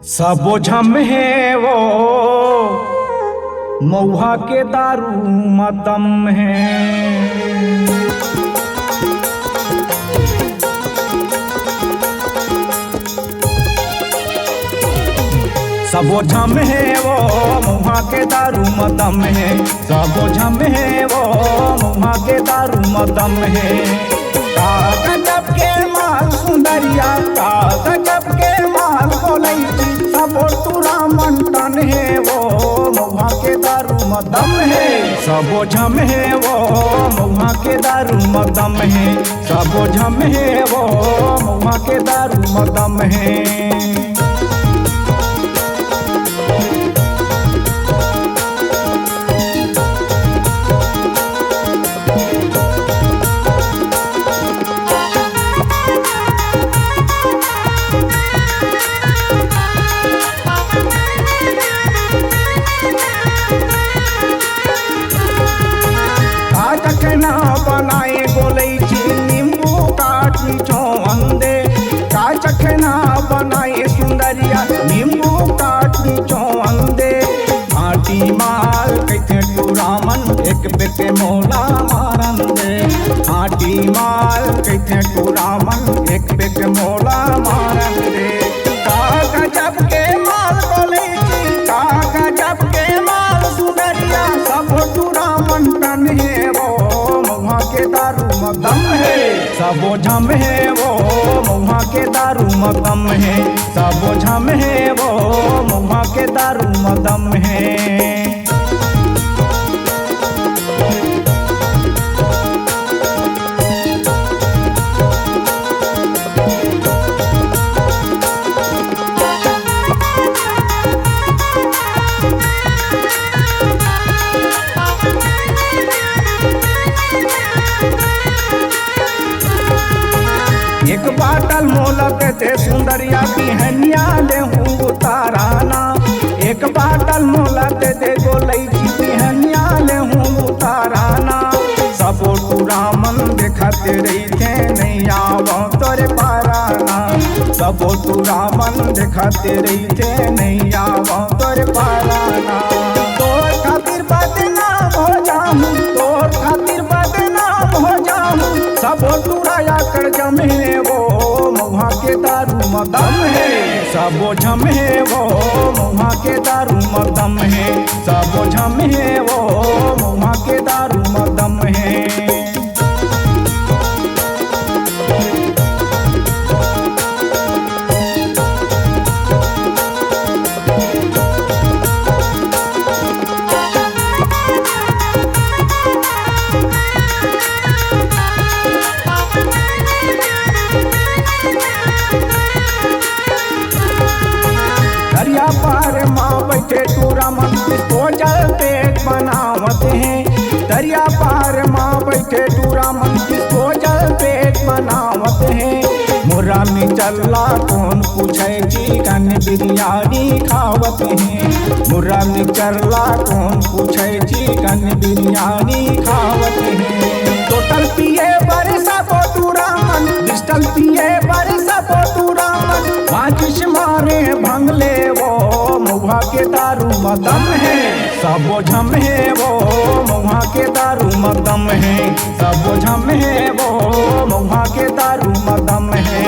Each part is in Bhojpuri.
सबो झम है वो मऊहा के दारू मतम है। सबो झम है वो मऊहा के दारू मतम है। सबो झम है वो मऊहा के दारू मतम है। का गजब के माल सुंदरिया, का गजब के माल बोलैती, सबो तुरा मंटन है वो मऊहा के दारू मतम है। सबो झम है वो मऊहा के दारू मतम है। सबो झम है वो मऊहा के दारू मतम है। चखना बनाए गोलैची नींबू काटी चौंदे। का चखना बनाए सुंदरिया नींबू काटी चौंदे। आटी माल कैथे टूरामन एक बेटे मोला मारन दे। आटी माल कैथे टूरामन एक बेटे मोला मारन दे। का गजब के माल गोलैची, का गजब के माल सुंदरिया, सब टूरामन टन है वो मऊहा के दारू मतम है। सबो झम है वो मऊहा के दारू मतम है। सबो झम है वो मऊहा के दारू मतम है। एक बाटल मोलक थे सुंदरिया बिहनिया ले हूँ उताराना। एक बाटल मोलक थे गोलैची बिहनिया ले हूँ उताराना। सबो टूरामन देखते रही थे नहीं आवो तोरे पाराना। सबो टूरामन देखते रही थे नहीं आवो तोरे पाराना। तोर खातिर बदनाम हो जाऊँ, तोर खातिर बदनाम हो जाऊँ। सबो टूराया कर जमे वो मऊहा के दारू मतम है। सबो झम है वो मऊहा के दारू मतम है। सबो झम है वो मऊहा के दारू मतम है। दरिया पार माँ बैठे टूरामन डिस्पोजल पेट बनावत हैं। दरिया पार माँ बैठे टूरामन डिस्पोजल पेट बनावत हैं। मुर्रा में चल्ला कौन पूछे चिकन बिरयानी खावत हैं। मुर्रा में चल्ला कौन पूछे चिकन बिरयानी खावत हैं। टोटल पिए बरसा बो टूरामन, डिस्टल पिए बरसा बो टूरामन। माचिस मारे भंगले वो मऊहा के दारू मतम है। सबो झम है वो मऊहा के दारू मतम है। सबो झम है वो मऊहा के दारू मतम है।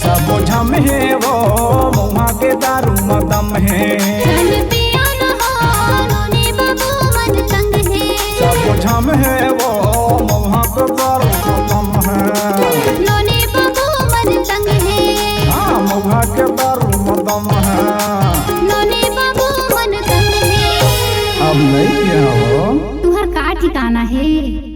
सबो झम है वो मऊहा के दारू मतम है। सबो झम है वो मऊहा के दारू मतम है। हाँ मऊहा के दारू मतम है। अब नहीं क्या हो तुहर का ठिकाना है।